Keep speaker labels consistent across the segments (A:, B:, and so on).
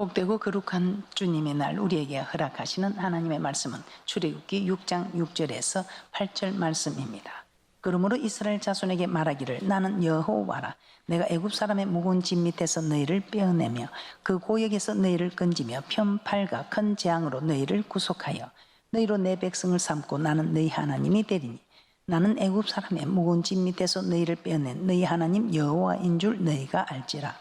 A: 복되고 거룩한 주님의 날 우리에게 허락하시는 하나님의 말씀은 출애굽기 6장 6절에서 8절 말씀입니다. 그러므로 이스라엘 자손에게 말하기를 나는 여호와라. 내가 애굽 사람의 무거운 짐 밑에서 너희를 빼어내며 그 고역에서 너희를 건지며 편팔과 큰 재앙으로 너희를 구속하여 너희로 내 백성을 삼고 나는 너희 하나님이 되리니 나는 애굽 사람의 무거운 짐 밑에서 너희를 빼어낸 너희 하나님 여호와인 줄 너희가 알지라.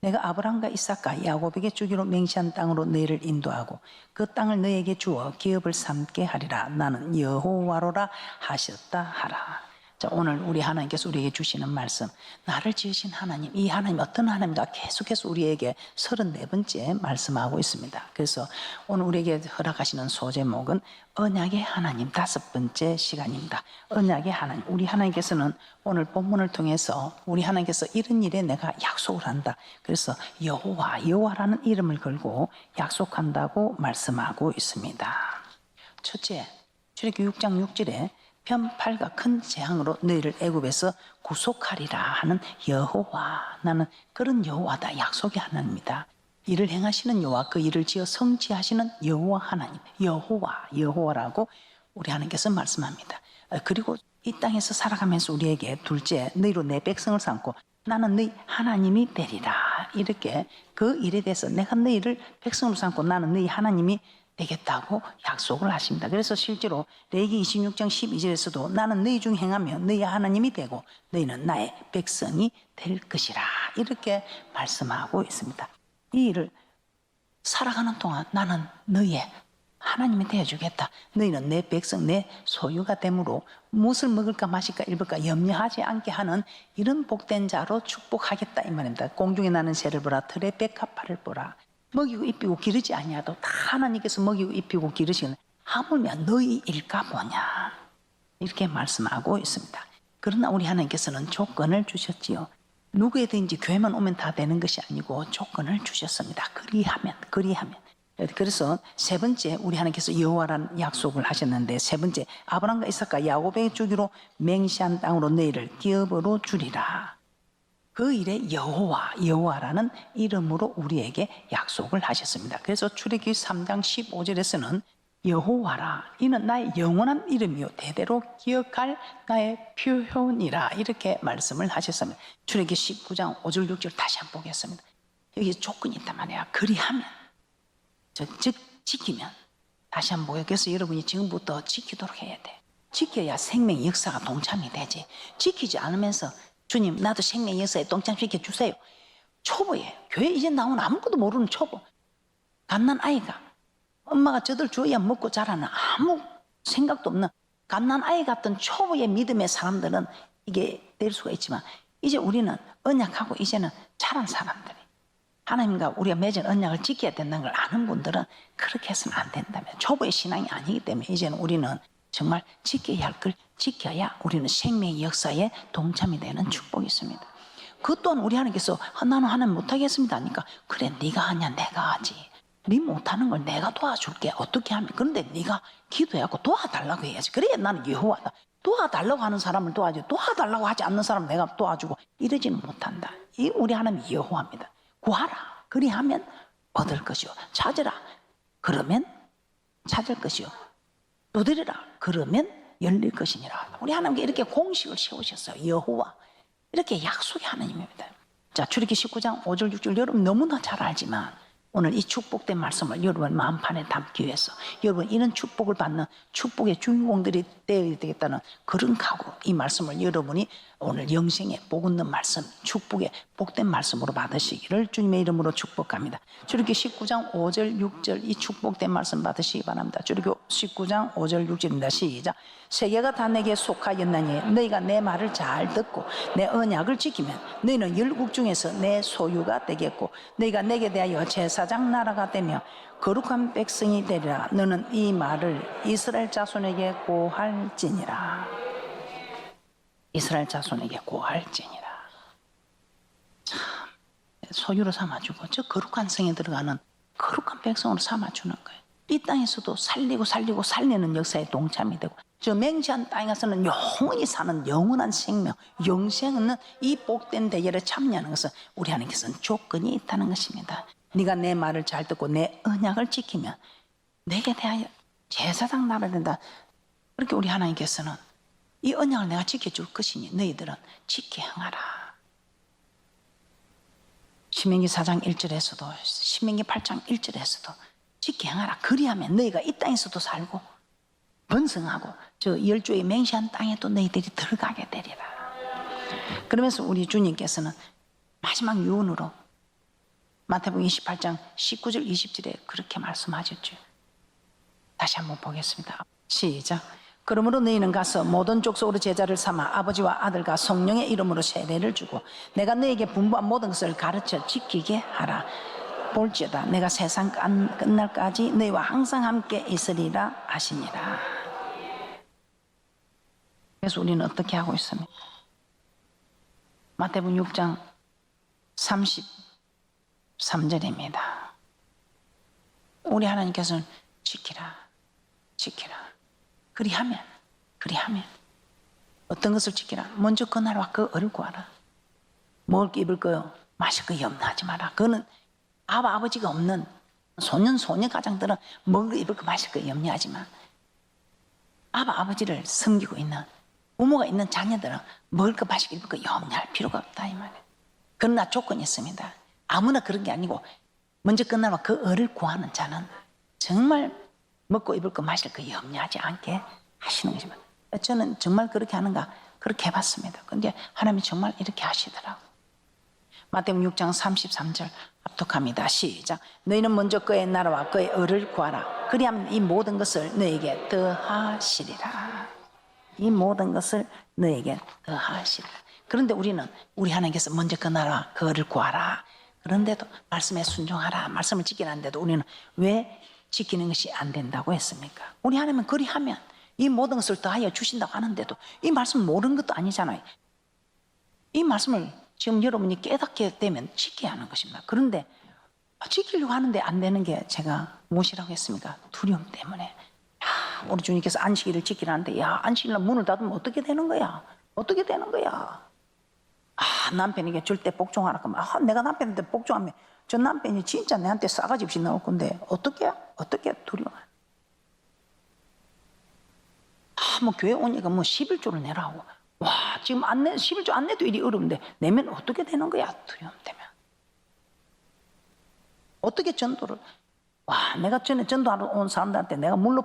A: 내가 아브라함과 이삭과 야곱에게 주기로 맹세한 땅으로 너희를 인도하고 그 땅을 너희에게 주어 기업을 삼게 하리라. 나는 여호와로라 하셨다 하라. 자, 오늘 우리 하나님께서 우리에게 주시는 말씀, 나를 지으신 하나님, 이 하나님 어떤 하나님인가 계속해서 우리에게 34번째 말씀하고 있습니다. 그래서 오늘 우리에게 허락하시는 소제목은 언약의 하나님 5번째 시간입니다. 언약의 하나님, 우리 하나님께서는 오늘 본문을 통해서 우리 하나님께서 이런 일에 내가 약속을 한다. 그래서 여호와라는 이름을 걸고 약속한다고 말씀하고 있습니다. 첫째, 출애굽기 6장 6절에 편팔과 큰 재앙으로 너희를 애굽에서 구속하리라 하는 여호와, 나는 그런 여호와다. 약속의 하나님이다. 이를 행하시는 여호와, 그 일을 지어 성취하시는 여호와 하나님, 여호와라고 우리 하나님께서 말씀합니다. 그리고 이 땅에서 살아가면서 우리에게 둘째, 너희로 내 백성을 삼고 나는 너희 하나님이 되리라. 이렇게 그 일에 대해서 내가 너희를 백성으로 삼고 나는 너희 하나님이 되겠다고 약속을 하십니다. 그래서 실제로 레위기 26장 12절에서도 나는 너희 중 행하며 너희 하나님이 되고 너희는 나의 백성이 될 것이라 이렇게 말씀하고 있습니다. 이 일을 살아가는 동안 나는 너희의 하나님이 되어주겠다. 너희는 내 백성, 내 소유가 되므로 무엇을 먹을까 마실까 입을까 염려하지 않게 하는 이런 복된 자로 축복하겠다 이 말입니다. 공중에 나는 새를 보라, 들의 백합화를 보라. 먹이고 입히고 기르지 아니하도 다 하나님께서 먹이고 입히고 기르시는 하물며 너희일까 보냐 이렇게 말씀하고 있습니다. 그러나 우리 하나님께서는 조건을 주셨지요. 누구에든지 교회만 오면 다 되는 것이 아니고 조건을 주셨습니다. 그리하면. 그래서 세 번째 우리 하나님께서 여호와라는 약속을 하셨는데, 세 번째 아브라함과 이삭과 야곱에게 주기로 맹세한 땅으로 너희를 기업으로 주리라. 그 일에 여호와라는 이름으로 우리에게 약속을 하셨습니다. 그래서 출애굽기 3장 15절에서는 여호와라, 이는 나의 영원한 이름이요 대대로 기억할 나의 표현이라 이렇게 말씀을 하셨습니다. 출애굽기 19장 5절 6절 다시 한번 보겠습니다. 여기 조건이 있단 말이야. 그리하면, 즉 지키면. 다시 한번 보여. 그래서 여러분이 지금부터 지키도록 해야 돼. 지켜야 생명의 역사가 동참이 되지. 지키지 않으면서 주님 나도 생명의 역사에 동참시켜 주세요. 초보예요. 교회 이제 나오는 아무것도 모르는 초보. 갓난 아이가 엄마가 저들 줘야 먹고 자라는 아무 생각도 없는 갓난 아이 같은 초보의 믿음의 사람들은 이게 될 수가 있지만, 이제 우리는 언약하고 이제는 자란 사람들이 하나님과 우리가 맺은 언약을 지켜야 된다는 걸 아는 분들은 그렇게 해서는 안 된다면, 초보의 신앙이 아니기 때문에 이제는 우리는 정말 지켜야 할 걸 지켜야 우리는 생명의 역사에 동참이 되는 축복이 있습니다. 그것 또한 우리 하나님께서 나는 하나님 못하겠습니다 하니까, 그래 네가 하냐 내가 하지. 네 못하는 걸 내가 도와줄게. 어떻게 하면. 그런데 네가 기도해갖고 도와달라고 해야지. 그래야 나는 여호와다. 도와달라고 하는 사람을 도와주고 도와달라고 하지 않는 사람을 내가 도와주고 이러지는 못한다. 이 우리 하나님 여호와입니다. 구하라 그리하면 얻을 것이요, 찾으라 그러면 찾을 것이요, 두드리라 그러면 열릴 것이니라. 우리 하나님께 이렇게 공식을 세우셨어요. 여호와, 이렇게 약속의 하나님입니다. 자, 출애굽기 19장 5절 6절 여러분 너무나 잘 알지만 오늘 이 축복된 말씀을 여러분 마음판에 담기 위해서, 여러분 이런 축복을 받는 축복의 주인공들이 되어야 되겠다는 그런 각오로 이 말씀을 여러분이 오늘 영생의 복 있는 말씀, 축복의 복된 말씀으로 받으시기를 주님의 이름으로 축복합니다. 출애굽기 19장 5절 6절 이 축복된 말씀 받으시기 바랍니다. 출애굽기 19장 5절 6절입니다. 시작. 세계가 다 내게 속하였나니 너희가 내 말을 잘 듣고 내 언약을 지키면 너희는 열국 중에서 내 소유가 되겠고 너희가 내게 대하여 제사장 나라가 되며 거룩한 백성이 되리라. 너는 이 말을 이스라엘 자손에게 고할지니라. 이스라엘 자손에게 고할지니라. 참, 소유로 삼아주고 저 거룩한 성에 들어가는 거룩한 백성으로 삼아주는 거예요. 이 땅에서도 살리고 살리는 역사에 동참이 되고, 저 맹세한 땅에서는 영원히 사는 영원한 생명, 영생은 이 복된 대열에 참여하는 것은 우리 하나님께서는 조건이 있다는 것입니다. 네가 내 말을 잘 듣고 내 언약을 지키면 내게 대하여 제사장 나라야 된다. 그렇게 우리 하나님께서는 이 언약을 내가 지켜줄 것이니 너희들은 지켜 행하라. 신명기 4장 1절에서도 신명기 8장 1절에서도 지켜 행하라. 그리하면 너희가 이 땅에서도 살고 번성하고 저 열조의 맹세한 땅에도 너희들이 들어가게 되리라. 그러면서 우리 주님께서는 마지막 유언으로 마태복음 28장 19절 20절에 그렇게 말씀하셨죠. 다시 한번 보겠습니다. 시작. 그러므로 너희는 가서 모든 족속으로 제자를 삼아 아버지와 아들과 성령의 이름으로 세례를 주고 내가 너희에게 분부한 모든 것을 가르쳐 지키게 하라. 볼지어다 내가 세상 끝날까지 너희와 항상 함께 있으리라 하시니라. 그래서 우리는 어떻게 하고 있습니까? 마태복음 6장 33절입니다. 우리 하나님께서는 지키라 그리하면 어떤 것을 지키라? 먼저 그 나라와 그 을을 구하라. 먹을 거 입을 거 마실 거 염려하지 마라. 그거는 아버지가 없는 소년 가장들은 먹을 거 입을 거 마실 거 염려하지 마. 아버지를 섬기고 있는 부모가 있는 자녀들은 먹을 거 마실 거 입을 거 염려할 필요가 없다 이 말이에요. 그러나 조건이 있습니다. 아무나 그런 게 아니고 먼저 그 나라와 그 을을 구하는 자는 정말 먹고 입을 거 마실 거 염려하지 않게 하시는 것입니다. 저는 정말 그렇게 하는가 그렇게 해봤습니다. 근데 하나님이 정말 이렇게 하시더라고요. 마태복음 6장 33절 합독합니다. 시작. 너희는 먼저 그의 나라와 그의 을을 구하라. 그리하면 이 모든 것을 너에게 더하시리라. 이 모든 것을 너에게 더하시리라. 그런데 우리는 우리 하나님께서 먼저 그 나라와 그 을을 구하라. 그런데도 말씀에 순종하라. 말씀을 지키라는데도 우리는 왜 지키는 것이 안 된다고 했습니까? 우리 하나님은 그리하면 이 모든 것을 더하여 주신다고 하는데도 이 말씀 모르는 것도 아니잖아요. 이 말씀을 지금 여러분이 깨닫게 되면 지켜야 하는 것입니다. 그런데 지키려고 하는데 안 되는 게 제가 무엇이라고 했습니까? 두려움 때문에. 야, 우리 주님께서 안식일을 지키라는데 야, 안식일날 문을 닫으면 어떻게 되는 거야? 어떻게 되는 거야? 아, 남편에게 절대 복종하라 그러면 아, 내가 남편한테 복종하면 저 남편이 진짜 내한테 싸가지 없이 나올 건데 어떻게 두려워? 아, 뭐 교회 오니까 뭐 11조를 내라고. 와, 지금 11조 안 내도 일이 어려운데 내면 어떻게 되는 거야? 두려움 때문에. 어떻게 전도를? 와, 내가 전에 전도하러 온 사람들한테 내가 물로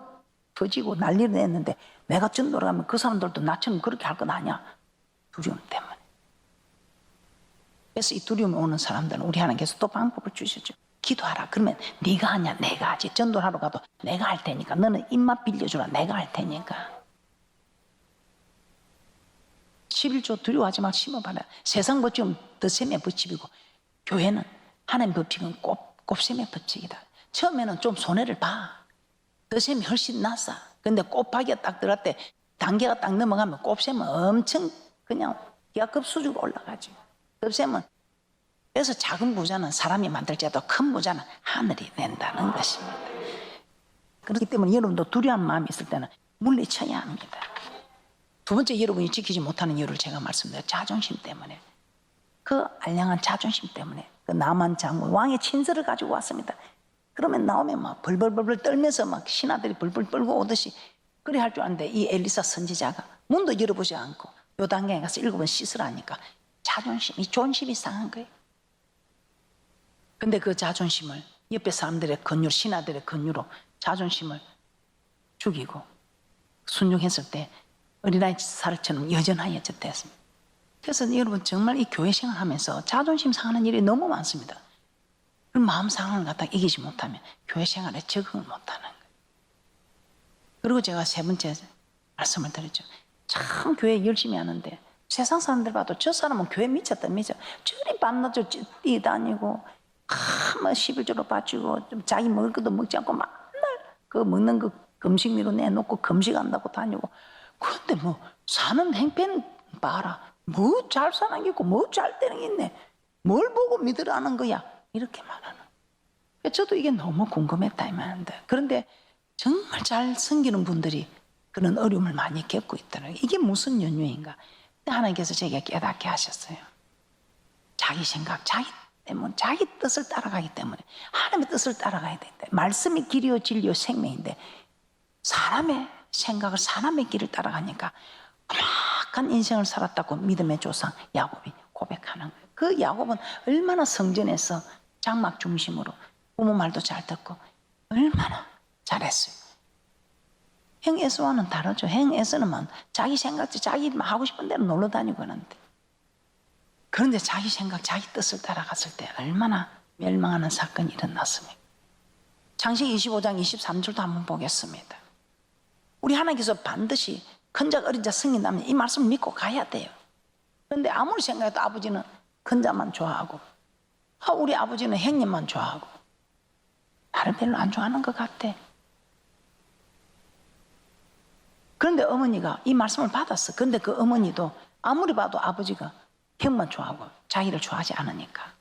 A: 터지고 난리를 냈는데 내가 전도를 하면 그 사람들도 나처럼 그렇게 할 건 아니야. 두려움 때문에. 그래서 이 두려움이 오는 사람들은 우리 하나님께서 또 방법을 주셨죠. 기도하라. 그러면 네가 하냐 내가 하지. 전도를 하러 가도 내가 할 테니까 너는 입맛 빌려주라. 내가 할 테니까. 11조 두려워하지 말고 심어봐라. 세상 법칙은 덧셈의 법칙이고 교회는 하나님 법칙은 곱셈의 법칙이다. 처음에는 좀 손해를 봐. 덧셈이 훨씬 낫어. 근데 곱하기가 딱 들어갈 때 단계가 딱 넘어가면 곱셈은 엄청 그냥 기하급 수준으로 올라가죠. 덧셈은 그래서 작은 부자는 사람이 만들지라도 큰 부자는 하늘이 낸다는 것입니다. 그렇기 때문에 여러분도 두려운 마음이 있을 때는 물리쳐야 합니다. 두 번째 여러분이 지키지 못하는 이유를 제가 말씀드려요. 자존심 때문에. 그 알량한 자존심 때문에 그 나만 장군 왕의 친서를 가지고 왔습니다. 그러면 나오면 막 벌벌벌벌 떨면서 막 신하들이 벌벌 떨고 오듯이 그래 할 줄 아는데 이 엘리사 선지자가 문도 열어보지 않고 요단강에 가서 7번 씻으라니까 자존심이 존심이 상한 거예요. 근데 그 자존심을 옆에 사람들의 권유, 신하들의 권유로 자존심을 죽이고 순종했을 때 어린아이 살처럼 여전하여졌습니다. 그래서 여러분 정말 이 교회 생활하면서 자존심 상하는 일이 너무 많습니다. 그 마음 상황을 갖다 이기지 못하면 교회 생활에 적응을 못하는 거예요. 그리고 제가 세 번째 말씀을 드렸죠. 참 교회 열심히 하는데 세상 사람들 봐도 저 사람은 교회 미쳤다 미쳐. 저리 밤낮으로 뛰다니고 뭐 11조로 바치고 자기 먹을 것도 먹지 않고 맨날 그 먹는 거 금식미로 내놓고 금식한다고 다니고. 그런데 뭐 사는 행편 봐라. 뭐 잘 사는 게 있고 뭐 잘 되는 게 있네. 뭘 보고 믿으라는 거야. 이렇게 말하는. 저도 이게 너무 궁금했다 이 말인데. 그런데 정말 잘 섬기는 분들이 그런 어려움을 많이 겪고 있더라고요. 이게 무슨 연유인가. 하나님께서 제게 깨닫게 하셨어요. 자기 생각, 자기 때문에, 자기 뜻을 따라가기 때문에, 하나님의 뜻을 따라가야 된다. 말씀이 길이요 진리요 생명인데 사람의 생각을, 사람의 길을 따라가니까 험악한 인생을 살았다고 믿음의 조상 야곱이 고백하는 거예요. 그 야곱은 얼마나 성전에서 장막 중심으로 부모 말도 잘 듣고 얼마나 잘했어요. 형 에서와는 다르죠. 형 에서는 자기 생각, 자기 하고 싶은 대로 놀러 다니고 하는데, 그런데 자기 생각, 자기 뜻을 따라갔을 때 얼마나 멸망하는 사건이 일어났습니까? 창세기 25장 23절도 한번 보겠습니다. 우리 하나님께서 반드시 큰 자 어린 자 승인하면 이 말씀을 믿고 가야 돼요. 그런데 아무리 생각해도 아버지는 큰 자만 좋아하고, 우리 아버지는 형님만 좋아하고, 나를 별로 안 좋아하는 것 같아. 그런데 어머니가 이 말씀을 받았어. 그런데 그 어머니도 아무리 봐도 아버지가 형만 좋아하고 자기를 좋아하지 않으니까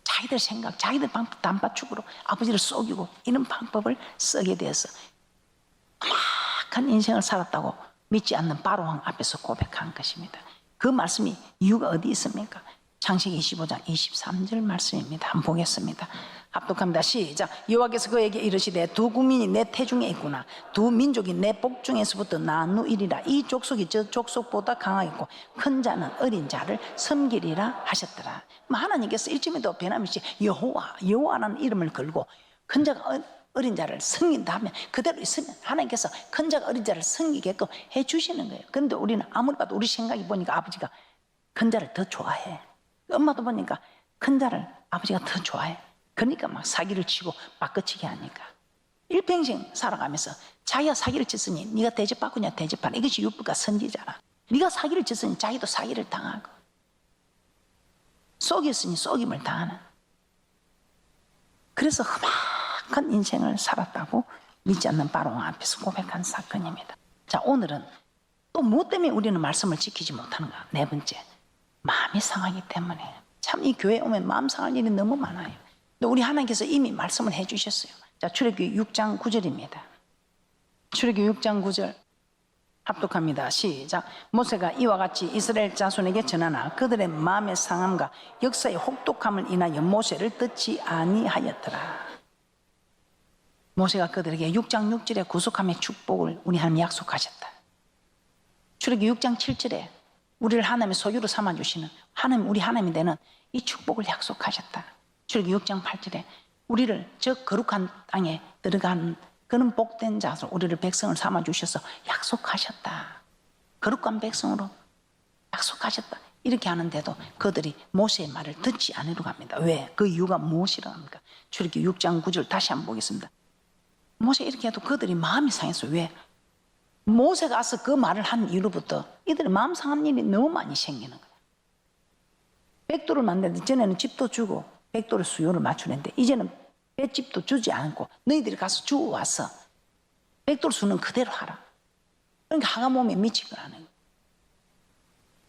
A: 자기들 생각, 자기들 방법 단파축으로 아버지를 속이고 이런 방법을 쓰게 돼서 험악한 인생을 살았다고 믿지 않는 바로왕 앞에서 고백한 것입니다. 그 말씀이 이유가 어디 있습니까? 창세기 25장 23절 말씀입니다. 한번 보겠습니다. 합독합니다. 시작. 여호와께서 그에게 이르시되 두 국민이 내 태중에 있구나. 두 민족이 내 복중에서부터 나누이리라. 이 족속이 저 족속보다 강하겠고 큰 자는 어린 자를 섬기리라 하셨더라. 하나님께서 일점에도 변함없이 여호와라는 이름을 걸고 큰 자가 어린 자를 섬긴다 하면 그대로 있으면 하나님께서 큰 자가 어린 자를 섬기게끔 해주시는 거예요. 그런데 우리는 아무리 봐도 우리 생각이 보니까 아버지가 큰 자를 더 좋아해. 엄마도 보니까 큰 자를 아버지가 더 좋아해. 그러니까 막 사기를 치고 바꿔치기 하니까 일평생 살아가면서 자기가 사기를 쳤으니 네가 대접받고냐 대접하라. 이것이 율법과 선지자라. 네가 사기를 쳤으니 자기도 사기를 당하고, 속였으니 속임을 당하는, 그래서 험악한 인생을 살았다고 믿지 않는 바로왕 앞에서 고백한 사건입니다. 자, 오늘은 또 무엇 때문에 우리는 말씀을 지키지 못하는가? 네 번째, 마음이 상하기 때문에. 참 이 교회에 오면 마음 상할 일이 너무 많아요. 근데 우리 하나님께서 이미 말씀을 해주셨어요. 자, 출애굽기 6장 9절입니다. 출애굽기 6장 9절 합독합니다. 시작. 모세가 이와 같이 이스라엘 자손에게 전하나 그들의 마음의 상함과 역사의 혹독함을 인하여 모세를 듣지 아니하였더라. 모세가 그들에게 6장 6절에 구속함의 축복을 우리 하나님 약속하셨다. 출애굽기 6장 7절에 우리를 하나님의 소유로 삼아주시는 하나님, 우리 하나님이 되는 이 축복을 약속하셨다. 출애굽기 6장 8절에 우리를 저 거룩한 땅에 들어가는 그는 복된 자로 우리를 백성을 삼아주셔서 약속하셨다. 거룩한 백성으로 약속하셨다. 이렇게 하는데도 그들이 모세의 말을 듣지 않으려고 합니다. 왜? 그 이유가 무엇이라고 합니까? 출애굽기 6장 9절 다시 한번 보겠습니다. 모세 이렇게 해도 그들이 마음이 상했어. 왜? 모세가 와서 그 말을 한 이후부터 이들의 마음 상한 일이 너무 많이 생기는 거예요. 백도를 만드는데 전에는 집도 주고 백도의 수요를 맞추는데 이제는 뱃집도 주지 않고 너희들이 가서 주워와서 백도를 수는 그대로 하라. 그러니까 하가 몸에 미친 거라는 거예요.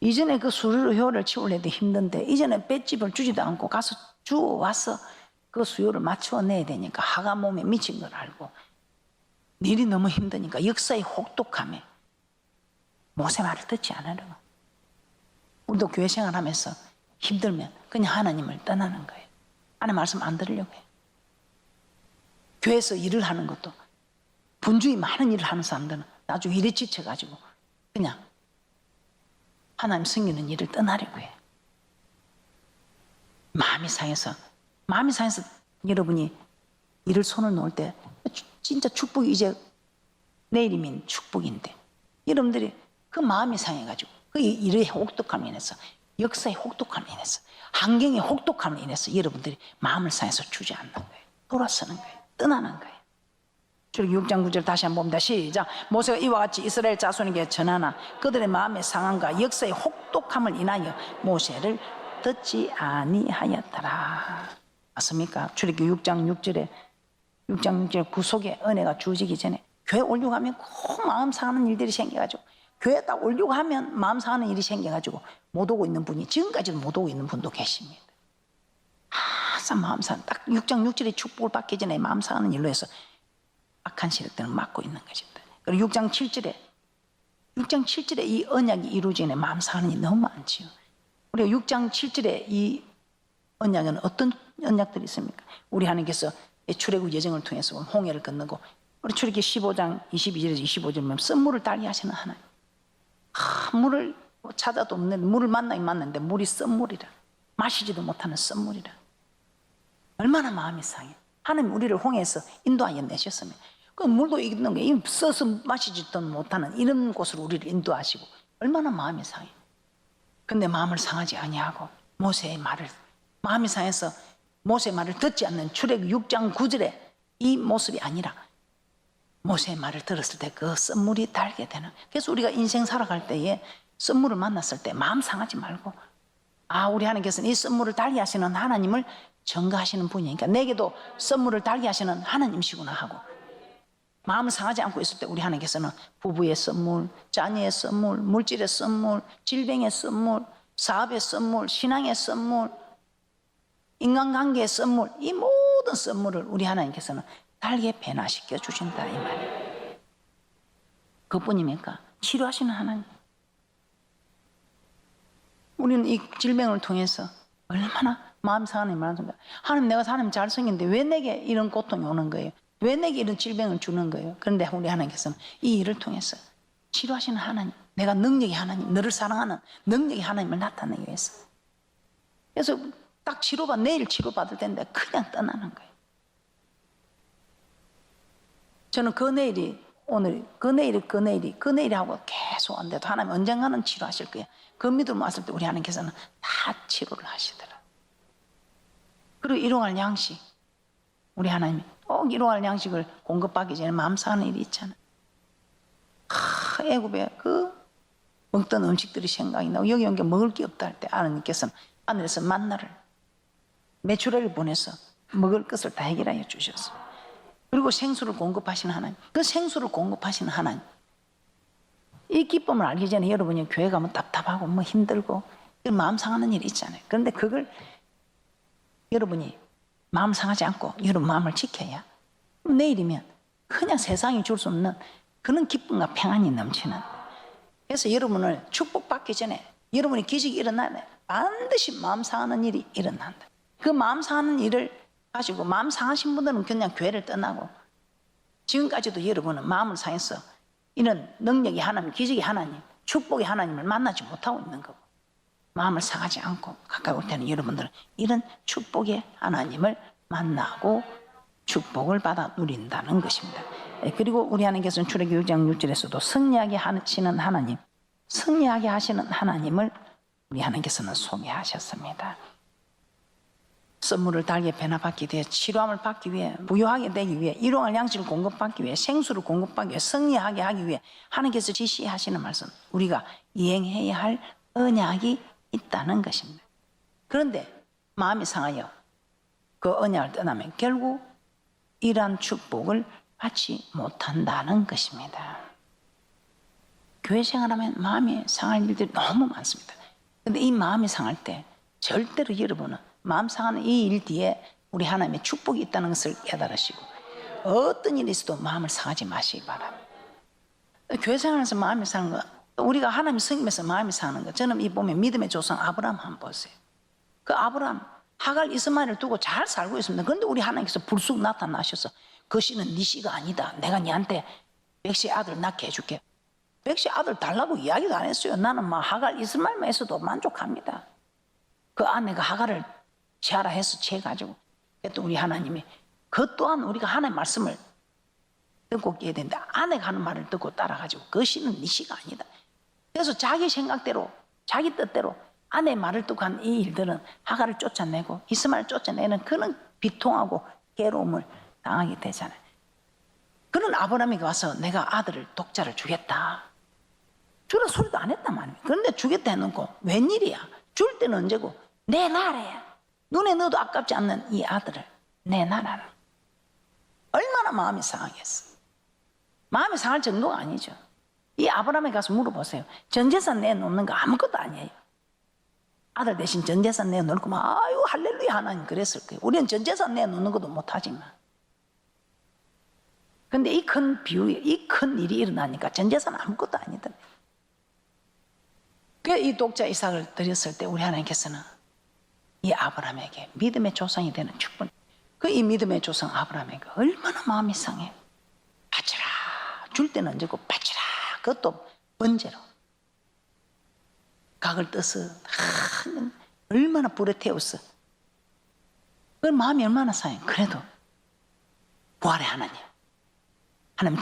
A: 이전에 그 수요를 치우려도 힘든데 이제는 뱃집을 주지도 않고 가서 주워와서 그 수요를 맞춰내야 되니까 하가 몸에 미친 걸 알고 일이 너무 힘드니까 역사의 혹독함에 모세 말을 듣지 않으려고. 우리도 교회 생활하면서 힘들면 그냥 하나님을 떠나는 거예요. 하나님 말씀 안 들으려고 해요. 교회에서 일을 하는 것도 분주히 많은 일을 하는 사람들은 나중에 일에 지쳐가지고 그냥 하나님 섬기는 일을 떠나려고 해요. 마음이 상해서 여러분이 일을 손을 놓을 때 진짜 축복이 이제 내일이면 축복인데 여러분들이 그 마음이 상해가지고 그 일의 혹독함을 인해서 역사의 혹독함을 인해서 환경의 혹독함을 인해서 여러분들이 마음을 상해서 주지 않는 거예요. 돌아서는 거예요. 떠나는 거예요. 출애굽기 6장 9절 다시 한번 봅니다. 시작. 모세가 이와 같이 이스라엘 자손에게 전하나 그들의 마음의 상함과 역사의 혹독함을 인하여 모세를 듣지 아니하였더라. 맞습니까? 출애굽기 6장 6절에 구속의 은혜가 주어지기 전에 교회 오려고 하면 꼭 마음 상하는 일들이 생겨가지고 교회 딱 오려고 하면 마음 상하는 일이 생겨가지고 못 오고 있는 분이 지금까지도 못 오고 있는 분도 계십니다. 항상 마음 상한 딱 6장 6절에 축복을 받기 전에 마음 상하는 일로 해서 악한 세력들을 막고 있는 것입니다. 그리고 6장 7절에 이 언약이 이루어지는 마음 상하는 일이 너무 많지요. 우리가 6장 7절에 이 언약에는 어떤 언약들이 있습니까? 우리 하나님께서 출애굽 여정을 통해서 홍해를 건너고 우리 출애굽기 15장 22절에서 25절 보면 썸물을 달게 하시는 하나님. 물을 찾아도 없는 물을 만나긴 만났는데 물이 썸물이라, 마시지도 못하는 썸물이라. 얼마나 마음이 상해. 하나님 우리를 홍해에서 인도하여 내셨으면 그 물도 있는 게 써서 마시지도 못하는 이런 곳으로 우리를 인도하시고 얼마나 마음이 상해. 근데 마음을 상하지 아니하고 모세의 말을, 마음이 상해서 모세의 말을 듣지 않는 출애굽 6장 9절에 이 모습이 아니라 모세의 말을 들었을 때 그 썸물이 달게 되는. 그래서 우리가 인생 살아갈 때에 썸물을 만났을 때 마음 상하지 말고, 우리 하나님께서는 이 썸물을 달게 하시는 하나님을 전가하시는 분이니까 내게도 썸물을 달게 하시는 하나님이시구나 하고, 마음을 상하지 않고 있을 때 우리 하나님께서는 부부의 썸물, 자녀의 썸물, 물질의 썸물, 질병의 썸물, 사업의 썸물, 신앙의 썸물, 인간관계의 썸물, 이 모든 썸물을 우리 하나님께서는 달게 변화시켜 주신다 이 말이에요. 그뿐입니까? 치료하시는 하나님. 우리는 이 질병을 통해서 얼마나 마음 상하는 말입니다. 하나님, 내가 사람이 잘생겼는데 왜 내게 이런 고통이 오는 거예요? 왜 내게 이런 질병을 주는 거예요? 그런데 우리 하나님께서는 이 일을 통해서 치료하시는 하나님, 내가 능력의 하나님, 너를 사랑하는 능력의 하나님을 나타내기 위해서. 그래서 딱 내일 치료받을 텐데 그냥 떠나는 거예요. 저는 그 내일이 오늘, 그 내일이 하고 계속 안 돼도 하나님 언젠가는 치료하실 거예요. 그 믿음 왔을 때 우리 하나님께서는 다 치료를 하시더라. 그리고 일용할 양식, 우리 하나님이 꼭 일용할 양식을 공급받기 전에 마음 상하는 일이 있잖아요. 애굽에 그 먹던 음식들이 생각이 나고 여기 온 게 먹을 게 없다 할 때 하나님께서는 하늘에서 만나를, 메추라를 보내서 먹을 것을 다 해결하여 주셨어요. 그리고 생수를 공급하시는 하나님, 그 생수를 공급하시는 하나님, 이 기쁨을 알기 전에 여러분이 교회 가면 답답하고 뭐 힘들고 마음 상하는 일이 있잖아요. 그런데 그걸 여러분이 마음 상하지 않고 여러분 마음을 지켜야 내일이면 그냥 세상이 줄 수 없는 그런 기쁨과 평안이 넘치는. 그래서 여러분을 축복받기 전에 여러분이 기적이 일어나면 반드시 마음 상하는 일이 일어난다. 그 마음 상하는 일을 가지고 마음 상하신 분들은 그냥 교회를 떠나고, 지금까지도 여러분은 마음을 상해서 이런 능력의 하나님, 기적의 하나님, 축복의 하나님을 만나지 못하고 있는 거고, 마음을 상하지 않고 가까이 올 때는 여러분들은 이런 축복의 하나님을 만나고 축복을 받아 누린다는 것입니다. 그리고 우리 하나님께서는 출애굽 6장 6절에서도 승리하게 하시는 하나님, 승리하게 하시는 하나님을 우리 하나님께서는 소개하셨습니다. 선물을 달게 변화받기 위해, 치료함을 받기 위해, 부유하게 되기 위해, 일용할 양식을 공급받기 위해, 생수를 공급받기 위해, 승리하게 하기 위해 하나님께서 지시하시는 말씀, 우리가 이행해야 할 언약이 있다는 것입니다. 그런데 마음이 상하여 그 언약을 떠나면 결국 이러한 축복을 받지 못한다는 것입니다. 교회 생활하면 마음이 상할 일들이 너무 많습니다. 그런데 이 마음이 상할 때 절대로 여러분은 마음 상하는 이 일 뒤에 우리 하나님의 축복이 있다는 것을 깨달으시고, 어떤 일이 있어도 마음을 상하지 마시기 바랍니다. 교회 생활에서 마음이 상한 거, 우리가 하나님 성김에서 마음이 상하는 거, 저는 이 보면 믿음의 조상 아브라함 한번 보세요. 그 아브라함 하갈 이스마엘을 두고 잘 살고 있습니다. 그런데 우리 하나님께서 불쑥 나타나셔서 그 씨는 네 씨가 아니다, 내가 네한테 백시 아들 낳게 해줄게. 백시 아들 달라고 이야기도 안 했어요. 나는 막 하갈 이스마엘만 있어도 만족합니다. 그 아내가 하갈을 취하라 해서 취해가지고, 또 우리 하나님이 그 또한 우리가 하나님의 말씀을 듣고 깨야 된다. 아내가 하는 말을 듣고 따라가지고 그 씨는 네 씨가 아니다. 그래서 자기 생각대로 자기 뜻대로 아내의 말을 듣고 한 이 일들은 하갈을 쫓아내고 이스마엘을 쫓아내는 그런 비통하고 괴로움을 당하게 되잖아요. 그런 아브라함이 와서 내가 아들을 독자를 주겠다, 주라 소리도 안 했단 말이에요. 그런데 주겠다 해놓고 웬일이야, 줄 때는 언제고, 내 나라야, 눈에 넣어도 아깝지 않는 이 아들을 내 나라라. 얼마나 마음이 상하겠어. 마음이 상할 정도가 아니죠. 이 아브라함에 가서 물어보세요. 전 재산 내놓는 거 아무것도 아니에요. 아들 대신 전 재산 내놓을 거면 아유 할렐루야 하나님 그랬을 거예요. 우리는 전 재산 내놓는 것도 못하지만, 근데 이 큰 비유, 이 큰 일이 일어나니까 전 재산 아무것도 아니더라고요. 이 독자 이삭을 드렸을 때 우리 하나님께서는 이 아브라함에게 믿음의 조상이 되는 축복, 이 믿음의 조상 아브라함에게 얼마나 마음이 상해. 바치라, 줄 때는 안 주고 바치라, 그것도 번제로 각을 떠서 얼마나 불에 태웠어. 그 마음이 얼마나 상해. 그래도 부활의 하나님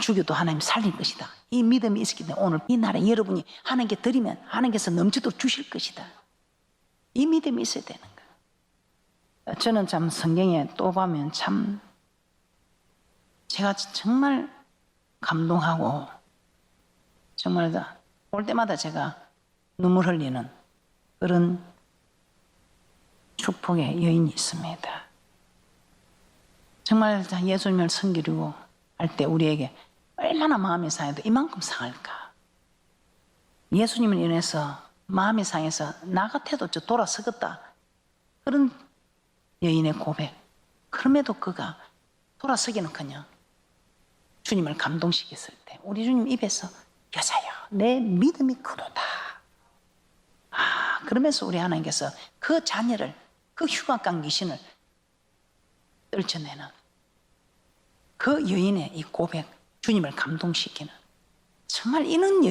A: 죽여도 하나님 살릴 것이다. 이 믿음이 있기 때문에 오늘 이 날에 여러분이 하나님께 드리면 하나님께서 넘치도록 주실 것이다. 이 믿음이 있어야 되는 거예요. 저는 참 성경에 또 보면 참 제가 정말 감동하고 정말 볼 때마다 제가 눈물 흘리는 그런 축복의 여인이 있습니다. 정말 예수님을 섬기려고 할 때 우리에게 얼마나 마음이 상해도 이만큼 상할까. 예수님을 인해서 마음이 상해서 나 같아도 저 돌아서겠다. 그런 여인의 고백. 그럼에도 그가 돌아서기는커녕 주님을 감동시켰을 때 우리 주님 입에서 여자여 내 믿음이 크도다. 그러면서 우리 하나님께서 그 자녀를, 그 흉악한 귀신을 떨쳐내는 그 여인의 이 고백, 주님을 감동시키는, 정말 이런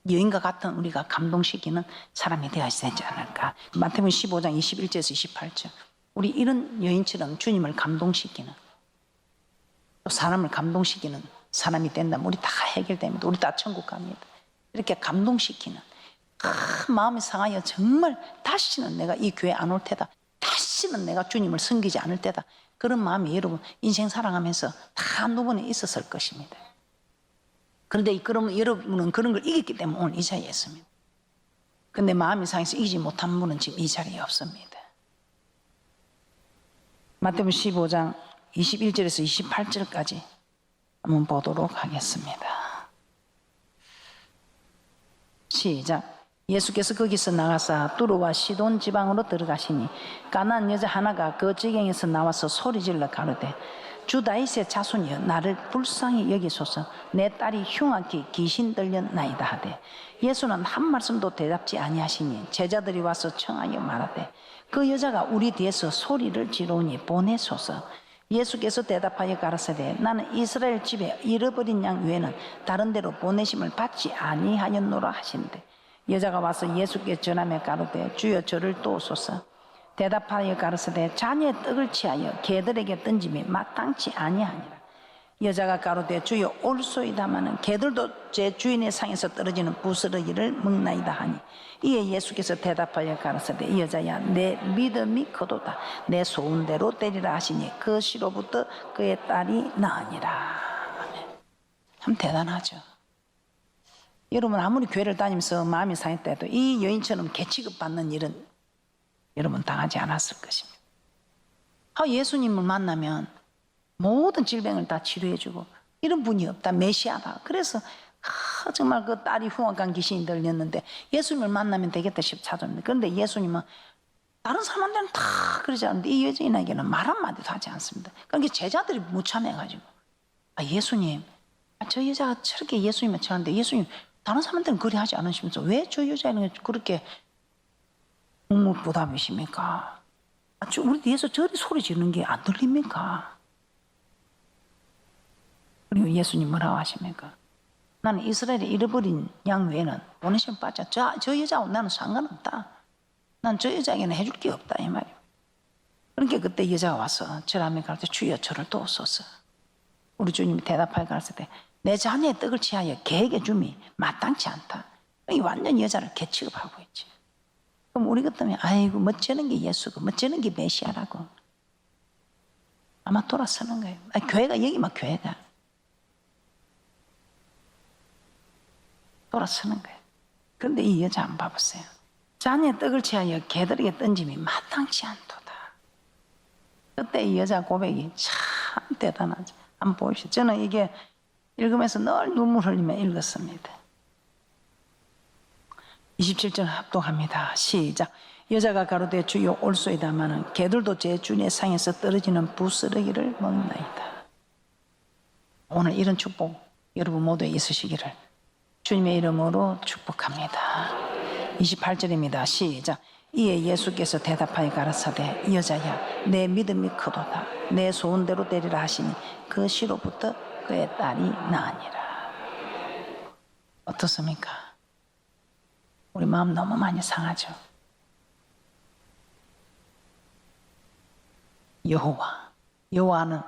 A: 여인과 같은 우리가 감동시키는 사람이 되어야 되지 않을까. 마태복음 15장 21절에서 28절. 우리 이런 여인처럼 주님을 감동시키는, 또 사람을 감동시키는 사람이 된다면 우리 다 해결됩니다. 우리 다 천국 갑니다. 이렇게 감동시키는, 마음이 상하여 정말 다시는 내가 이 교회 안 올 테다, 다시는 내가 주님을 섬기지 않을 테다, 그런 마음이 여러분 인생 살아가면서 다 한두 번에 있었을 것입니다. 그런데 그러면 여러분은 그런 걸 이겼기 때문에 오늘 이 자리에 있습니다. 그런데 마음이 상해서 이기지 못한 분은 지금 이 자리에 없습니다. 마태복음 15장 21절에서 28절까지 한번 보도록 하겠습니다. 시작. 예수께서 거기서 나가사 뚜르와 시돈 지방으로 들어가시니 가나안 여자 하나가 그 지경에서 나와서 소리질러 가로되 주 다윗의 자손이여 나를 불쌍히 여기소서 내 딸이 흉악히 귀신 들렸나이다 하되 예수는 한 말씀도 대답지 아니하시니 제자들이 와서 청하여 말하되 그 여자가 우리 뒤에서 소리를 지르니 보내소서. 예수께서 대답하여 가라사대 나는 이스라엘 집에 잃어버린 양 외에는 다른 데로 보내심을 받지 아니하였노라 하신대. 여자가 와서 예수께 전하며 가로되 주여 저를 도우소서. 대답하여 가라사대 자녀의 떡을 취하여 개들에게 던짐이 마땅치 아니하니라. 여자가 가로되 주여 올소이다마는 개들도 제 주인의 상에서 떨어지는 부스러기를 먹나이다 하니 이에 예수께서 대답하여 가라사대 이 여자야 내 믿음이 크도다. 내 소원대로 되리라 하시니 그 시로부터 그의 딸이 나으니라. 참 대단하죠. 여러분 아무리 교회를 다니면서 마음이 상했다 해도 이 여인처럼 개취급받는 일은 여러분 당하지 않았을 것입니다. 예수님을 만나면 모든 질병을 다 치료해주고 이런 분이 없다, 메시아다. 그래서 정말 그 딸이 흉악한 귀신이 들렸는데 예수님을 만나면 되겠다 싶어 찾아옵니다. 그런데 예수님은 다른 사람들은 다 그러지 않는데 이 여인에게는 말 한마디도 하지 않습니다. 그러니까 제자들이 무참해가지고 예수님 저 여자가 저렇게 예수님을 찾는데 예수님 다른 사람들은 그리 하지 않으시면서 왜 저 여자는 그렇게 묵묵부답이십니까? 우리 뒤에서 저리 소리 지르는 게 안 들립니까? 그리고 예수님 뭐라고 하십니까? 나는 이스라엘에 잃어버린 양 외에는 보내심 받자. 저 여자하고 나는 상관없다. 난 저 여자에게는 해줄 게 없다 이 말이에요. 그러니까 그때 여자가 와서 저라며 가르쳐 주여 저를 도우소서. 우리 주님이 대답하여 가르쳐대 내 자녀의 떡을 취하여 개에게 줌이 마땅치 않다. 이 완전 여자를 개 취급하고 있지. 그럼 우리 같으면 아이고 멋지는 게 예수고 멋지는 게 메시아라고 아마 돌아서는 거예요. 교회가 여기만 교회가 돌아서는 거예요. 그런데 이 여자 한번 봐보세요. 자녀의 떡을 취하여 개들에게 던짐이 마땅치 않도다. 그때 이 여자 고백이 참 대단하죠. 한번 보십시오. 저는 이게 읽으면서 늘 눈물 흘리며 읽었습니다. 27절 합독합니다. 시작. 여자가 가로되 주여 올소이다마는 개들도 제 주인의 상에서 떨어지는 부스러기를 먹나이다. 오늘 이런 축복 여러분 모두에 있으시기를 주님의 이름으로 축복합니다. 28절입니다. 시작. 이에 예수께서 대답하여 가라사대 여자야 내 믿음이 크도다. 내 소원대로 되리라 하시니 그 시로부터 그의 딸이 나으니라. 어떻습니까? 우리 마음 너무 많이 상하죠. 여호와는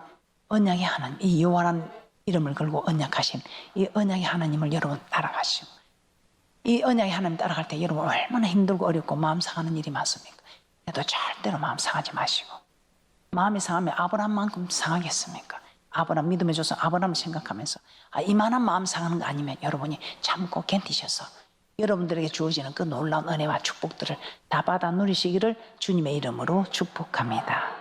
A: 언약의 하나님, 이 여호와라는 이름을 걸고 언약하신 이 언약의 하나님을 여러분 따라가시고, 이 언약의 하나님 따라갈 때 여러분 얼마나 힘들고 어렵고 마음 상하는 일이 많습니까? 그래도 절대로 마음 상하지 마시고, 마음이 상하면 아브라함만큼 상하겠습니까? 아브라함 믿음에 줘서 아브라함을 생각하면서 이만한 마음 상하는 거 아니면 여러분이 참고 견디셔서 여러분들에게 주어지는 그 놀라운 은혜와 축복들을 다 받아 누리시기를 주님의 이름으로 축복합니다.